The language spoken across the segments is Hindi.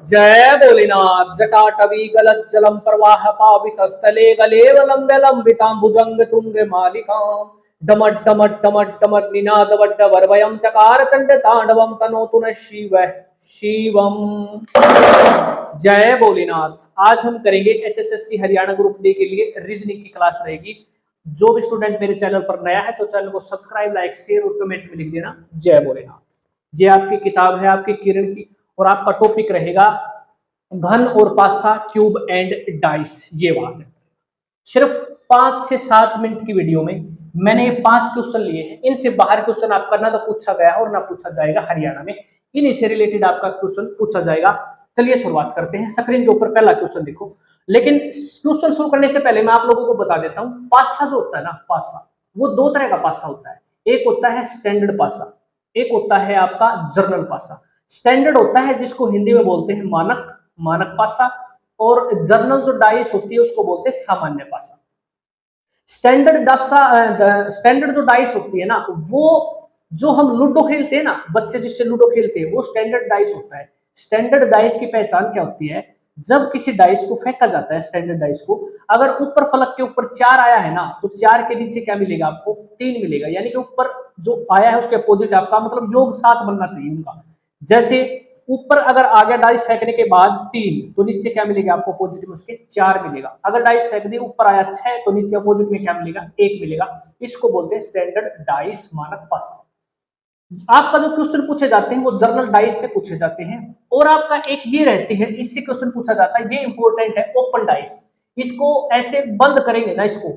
जय भोलेनाथ। जटाटवी गलत जलम प्रवाह पावित स्थले गलेव लंबे लंबितां भुजंग तुंग मालिकां डमट डमट डमट डमट निनाद वड्ड वरवयम चकार चंड तांडवम तनोतु न शिव शिवम। जय भोलेनाथ। आज हम करेंगे एचएसएससी हरियाणा ग्रुप डी के लिए रीजनिंग की क्लास रहेगी। जो भी स्टूडेंट मेरे चैनल पर नया है तो चैनल को सब्सक्राइब, लाइक, शेयर और कमेंट में लिख देना जय भोलेनाथ। ये आपकी किताब है आपकी किरण की, और आपका टॉपिक रहेगा घन और पासा, क्यूब एंड डाइस। ये बात है। सिर्फ 5 से 7 मिनट की वीडियो में मैंने 5 क्वेश्चन लिए हैं। इनसे बाहर क्वेश्चन आपका ना तो पूछा गया है और ना पूछा जाएगा हरियाणा में। इन्हीं से रिलेटेड आपका क्वेश्चन पूछा जाएगा। चलिए शुरुआत करते हैं। स्क्रीन के ऊपर पहला क्वेश्चन देखो। लेकिन क्वेश्चन शुरू करने से पहले मैं आप लोगों को बता देता हूं, पासा जो होता है ना, पासा वो दो तरह का पासा होता है। एक होता है स्टैंडर्ड पासा, एक होता है आपका जर्नल पासा। स्टैंडर्ड होता है जिसको हिंदी में बोलते हैं मानक, मानक पासा, और जर्नल जो डाइस होती है उसको बोलते हैं सामान्य पासा। स्टैंडर्ड जो डाइस होती है ना, वो जो हम लूडो खेलते हैं ना, बच्चे जिससे लूडो खेलते हैं, वो स्टैंडर्ड डाइस होता है। स्टैंडर्ड डाइस की पहचान क्या होती है? जब किसी डाइस को फेंका जाता है, स्टैंडर्ड डाइस को, अगर ऊपर फलक के ऊपर 4 आया है ना, तो 4 के नीचे क्या मिलेगा आपको? 3 मिलेगा। यानी कि ऊपर जो आया है उसके अपोजिट आपका मतलब योग 7 बनना चाहिए उनका। जैसे ऊपर अगर आ गया डाइस फेंकने के बाद 3, तो नीचे क्या मिलेगा आपको? अपोजिट में उसके 4 मिलेगा। अगर डाइस फेंक दी ऊपर आया 6, तो नीचे अपोजिट में क्या मिलेगा? 1 मिलेगा। इसको बोलते हैं स्टैंडर्ड डाइस, मानक पासा। आपका जो क्वेश्चन पूछे जाते हैं वो जर्नल डाइस से पूछे जाते हैं। और आपका एक ये रहती है, इससे क्वेश्चन पूछा जाता है, ये इंपॉर्टेंट है, ओपन डाइस। इसको ऐसे बंद करेंगे ना, इसको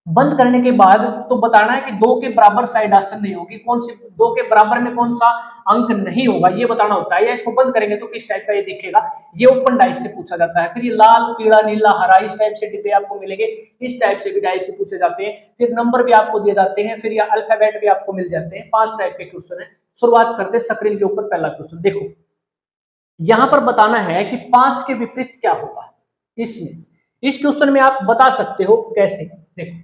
बंद करने के बाद तो बताना है कि 2 के बराबर साइड आसन नहीं होगी। कौन सी 2 के बराबर में कौन सा अंक नहीं होगा, ये बताना होता है। या इसको बंद करेंगे तो किस टाइप का ये दिखेगा, ये ओपन डाइस से पूछा जाता है। फिर ये लाल, पीला, नीला, हरा, इस टाइप से डिब्बे आपको मिलेंगे। इस टाइप से भी डाइस से पूछे जाते हैं। फिर नंबर भी आपको दिए जाते हैं, फिर ये अल्फाबेट भी आपको मिल जाते हैं। 5 टाइप के क्वेश्चन है। शुरुआत करते हैं स्क्रीन के ऊपर पहला क्वेश्चन देखो। यहां पर बताना है कि 5 के विपरीत क्या होगा। इसमें इस क्वेश्चन में आप बता सकते हो कैसे। देखो,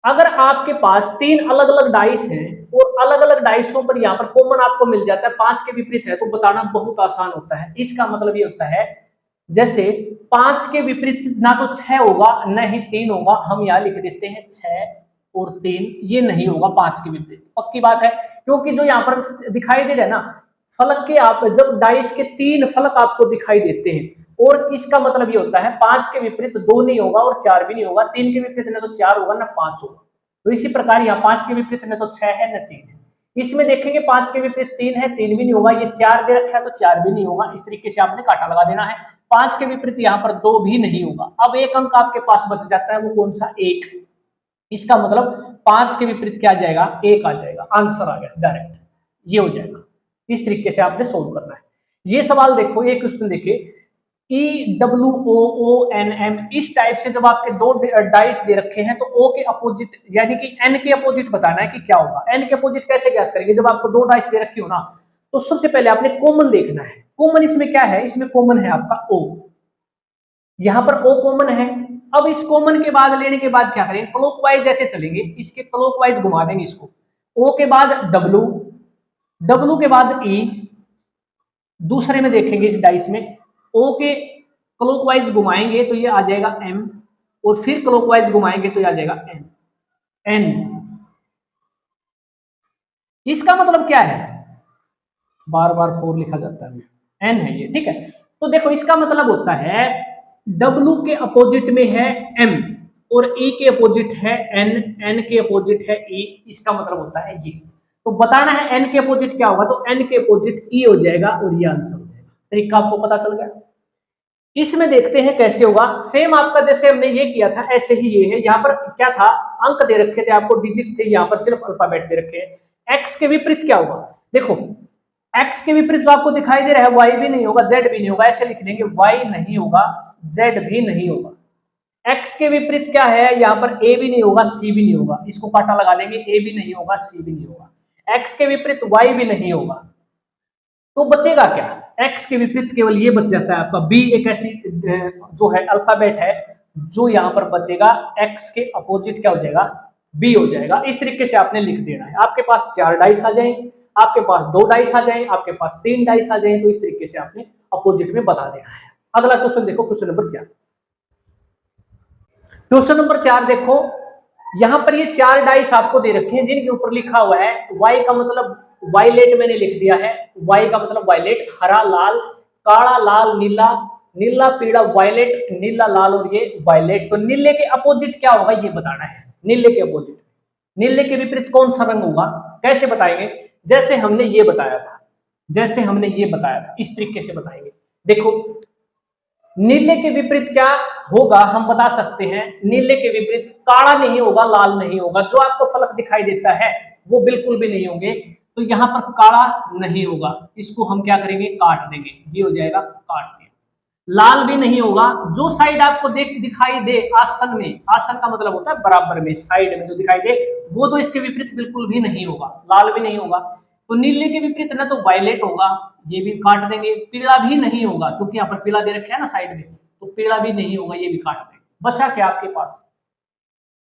अगर आपके पास 3 अलग अलग डाइस हैं और अलग अलग डाइसों पर यहाँ पर कॉमन आपको मिल जाता है 5 के विपरीत है, तो बताना बहुत आसान होता है। इसका मतलब ये होता है, जैसे 5 के विपरीत ना तो 6 होगा न ही 3 होगा। हम यहाँ लिख देते हैं 6 और 3, ये नहीं होगा 5 के विपरीत, पक्की बात है। क्योंकि जो यहाँ पर दिखाई दे रहा है ना फलक के, आप जब डाइस के 3 फलक आपको दिखाई देते हैं, और इसका मतलब ये होता है 5 के विपरीत 2 नहीं होगा और 4 भी नहीं होगा। 3 के विपरीत न तो 4 होगा न 5 होगा। तो इसी प्रकार यहाँ 5 के विपरीत न तो 6 है न 3 है। इसमें देखेंगे 5 के विपरीत 3 है, 3 भी नहीं होगा। ये 4 दे रखा है तो 4 भी नहीं होगा। इस तरीके से आपने काटा लगा देना है। 5 के विपरीत यहाँ पर 2 भी नहीं होगा। अब एक अंक आपके पास बच जाता है, वो कौन सा? 1। इसका मतलब 5 के विपरीत क्या आ जाएगा? 1 आ जाएगा। आंसर आ गया डायरेक्ट, ये हो जाएगा। इस तरीके से आपने सोल्व करना है। ये सवाल देखो, ये क्वेश्चन देखिए, EWOONM, इस टाइप से जब आपके 2 डाइस दे रखे हैं तो O के अपोजिट यानी कि N के अपोजिट बताना है कि क्या होगा। N के अपोजिट कैसे ज्ञात करेंगे? जब आपको 2 डाइस दे रखी हो ना, तो सबसे पहले आपने कॉमन देखना है। कॉमन इसमें क्या है? इसमें कॉमन है आपका O। यहां पर O कॉमन है। अब इस कॉमन के बाद लेने के बाद क्या करेंगे? क्लॉकवाइज जैसे चलेंगे, इसके क्लॉकवाइज घुमा देंगे इसको। O के बाद W, W के बाद E, दूसरे में देखेंगे इस डाइस में O के क्लॉकवाइज घुमाएंगे तो ये आ जाएगा M, और फिर क्लॉकवाइज घुमाएंगे तो ये आ जाएगा N। इसका मतलब क्या है? बार बार 4 लिखा जाता है, N है ये, ठीक है। तो देखो, इसका मतलब होता है W के अपोजिट में है M और E के अपोजिट है N, N के अपोजिट है E। इसका मतलब होता है ये। तो बताना है N के अपोजिट क्या होगा, तो N के अपोजिट E हो जाएगा और ये आंसर हो जाएगा। तरीका आपको पता चल गया। इसमें देखते हैं कैसे होगा। सेम आपका जैसे हमने ये किया था ऐसे ही ये है। यहाँ पर क्या था? अंक दे रखे थे आपको, डिजिट थे, यहाँ पर सिर्फ अल्फाबेट दे रखे हैं। एक्स के विपरीत क्या होगा? देखो, एक्स के विपरीत जो आपको दिखाई दे रहा है वाई भी नहीं होगा, जेड भी नहीं होगा। ऐसे लिख देंगे, वाई नहीं होगा, जेड भी नहीं होगा। एक्स के विपरीत क्या है? यहाँ पर ए भी नहीं होगा, सी भी नहीं होगा। इसको काटा लगा देंगे, ए भी नहीं होगा, सी भी नहीं होगा। एक्स के विपरीत वाई भी नहीं होगा, तो बचेगा क्या? एक्स के विपरीत केवल ये बच जाता है आपका बी। एक ऐसी जो है अल्फाबेट है जो यहाँ पर बचेगा। एक्स के अपोजिट क्या हो जाएगा? बी हो जाएगा। इस तरीके से आपने लिख देना है। आपके पास 4 डाइस आ जाएंगे। आपके पास 2 डाइस आ जाए, आपके पास 3 डाइस आ जाए, तो इस तरीके से आपने अपोजिट में बता देना है। अगला क्वेश्चन देखो, क्वेश्चन नंबर 4। क्वेश्चन नंबर 4 देखो, यहां पर ये 4 डाइस आपको दे रखे हैं जिनके ऊपर लिखा हुआ है वाई का मतलब वायलेट, मैंने लिख दिया है वाई का मतलब वायलेट, हरा लाल, काला लाल, नीला, नीला पीला वायलेट, नीला लाल और ये वायलेट। तो नीले के अपोजिट क्या होगा ये बताना है। नीले के अपोजिट, नीले के विपरीत कौन सा रंग होगा, कैसे बताएंगे? जैसे हमने ये बताया था, जैसे हमने ये बताया था इस तरीके से बताएंगे। देखो नीले के विपरीत क्या होगा हम बता सकते हैं। नीले के विपरीत काला नहीं होगा, लाल नहीं होगा, जो आपको फलक दिखाई देता है वो बिल्कुल भी नहीं होंगे। तो यहां पर काला नहीं होगा, इसको हम क्या करेंगे काट देंगे, ये हो जाएगा काट दिया। लाल भी नहीं होगा, जो साइड आपको दिखाई दे आसन में, आसन का मतलब होता है बराबर में, साइड में जो दिखाई दे वो तो इसके विपरीत बिल्कुल भी नहीं होगा, लाल भी नहीं होगा। तो नीले के विपरीत ना तो वायलेट होगा, ये भी काट देंगे। पीला भी नहीं होगा क्योंकि यहाँ पर पीला दे रखा है ना साइड में, तो पीला भी नहीं होगा, ये भी काट देंगे। बचा क्या आपके पास,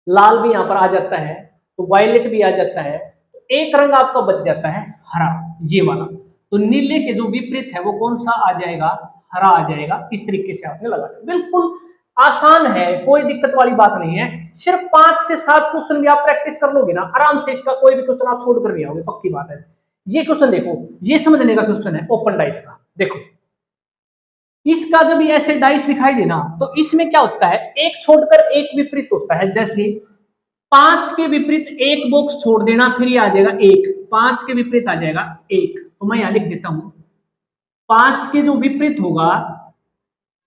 लाल भी यहाँ पर आ जाता है, तो वायलेट भी आ जाता है, तो एक रंग आपका बच जाता है हरा, ये वाला। तो नीले के जो विपरीत है वो कौन सा आ जाएगा, हरा आ जाएगा। इस तरीके से आपने लगा, बिल्कुल आसान है, कोई दिक्कत वाली बात नहीं है। सिर्फ 5 से 7 क्वेश्चन भी आप प्रैक्टिस कर लोगे ना आराम से, इसका कोई भी क्वेश्चन आप छोड़ कर नहीं आओगे, पक्की बात है। ये क्वेश्चन देखो, ये समझने का क्वेश्चन है ओपन डाइस का। देखो इसका जब ये ऐसे डाइस दिखाई देना तो इसमें क्या होता है, एक छोड़कर एक विपरीत होता है। जैसे 5 के विपरीत एक बॉक्स छोड़ देना, फिर ये आ जाएगा 1, 5 के विपरीत आ जाएगा 1। तो मैं यहां लिख देता हूं 5 के जो विपरीत होगा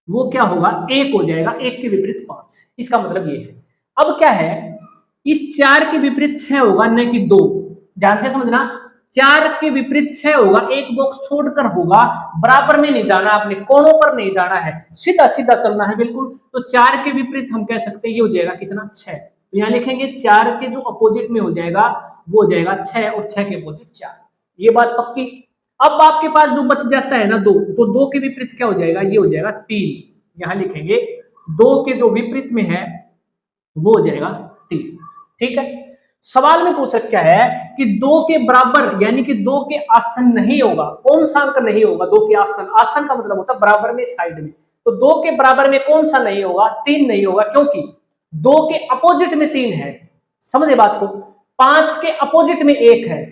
वो क्या होगा, 1 हो जाएगा, 1 के विपरीत 5। इसका मतलब ये है। अब क्या है, इस 4 के विपरीत 6 होगा न कि 2, ध्यान से समझना। 4 के विपरीत 6 होगा, एक बॉक्स छोड़कर होगा, बराबर में नहीं जाना आपने, कोनों पर नहीं जाना है, सीधा सीधा चलना है बिल्कुल। तो 4 के विपरीत हम कह सकते हैं ये हो जाएगा कितना, 6। तो यहां लिखेंगे 4 के जो अपोजिट में हो जाएगा वो हो जाएगा 6, और 6 के अपोजिट 4। ये बात पक्की। अब आपके पास जो बच जाता है ना 2, तो 2 के विपरीत क्या हो जाएगा, ये हो जाएगा 3। यहां लिखेंगे 2 के जो विपरीत में है वो हो जाएगा 3। ठीक है, सवाल में पूछ रखा है कि 2 के बराबर यानी कि 2 के आसन नहीं होगा, कौन सा अंक नहीं होगा 2 के आसन, आसन का मतलब होता है बराबर में, साइड में। तो 2 के बराबर में कौन सा नहीं होगा, 3 नहीं होगा, क्योंकि 2 के अपोजिट में 3 है। समझे बात को, 5 के अपोजिट में 1 है,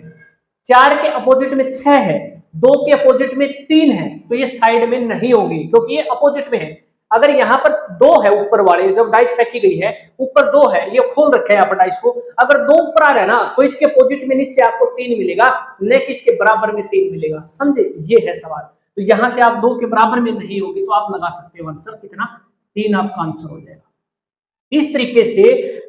4 के अपोजिट में 6 है, 2 के अपोजिट में 3 है, तो ये साइड में नहीं होगी क्योंकि ये अपोजिट में है। अगर यहाँ पर 2 है ऊपर वाले, जब डाइस फेंकी गई है ऊपर 2 है, ये खोल रखा है यहाँ पर डाइस को, अगर 2 ऊपर आ रहा है ना तो इसके अपोजिट में नीचे आपको 3 मिलेगा, न कि इसके बराबर में 3 मिलेगा। समझे, ये है सवाल। तो यहां से आप 2 के बराबर में नहीं होगी तो आप लगा सकते हो आंसर कितना, 3 आपका आंसर हो जाएगा। इस तरीके से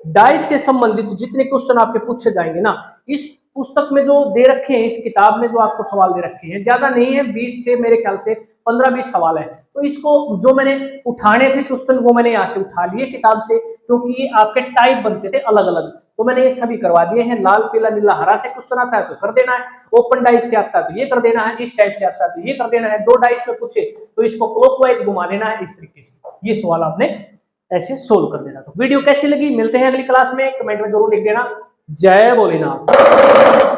डाइस से संबंधित जितने क्वेश्चन आपके पूछे जाएंगे ना, इस पुस्तक में जो दे रखे हैं, इस किताब में जो आपको सवाल दे रखे हैं, ज्यादा नहीं है, 20 से मेरे ख्याल से 15-20 सवाल है। तो इसको जो मैंने उठाने थे क्वेश्चन वो मैंने यहाँ से उठा लिए किताब से, क्योंकि ये आपके टाइप बनते थे अलग अलग, तो मैंने ये सभी करवा दिए हैं। लाल पीला नीला हरा से क्वेश्चन आता है तो कर देना है, ओपन डाइस से आता है तो ये कर देना है, इस टाइप से आता है तो ये कर देना है, 2 डाइस में पूछे तो इसको क्लॉकवाइज घुमा देना है। इस तरीके से ये सवाल आपने ऐसे सोल्व कर देना। तो वीडियो कैसी लगी, मिलते हैं अगली क्लास में, कमेंट में जरूर लिख देना। जय भोलेनाथ।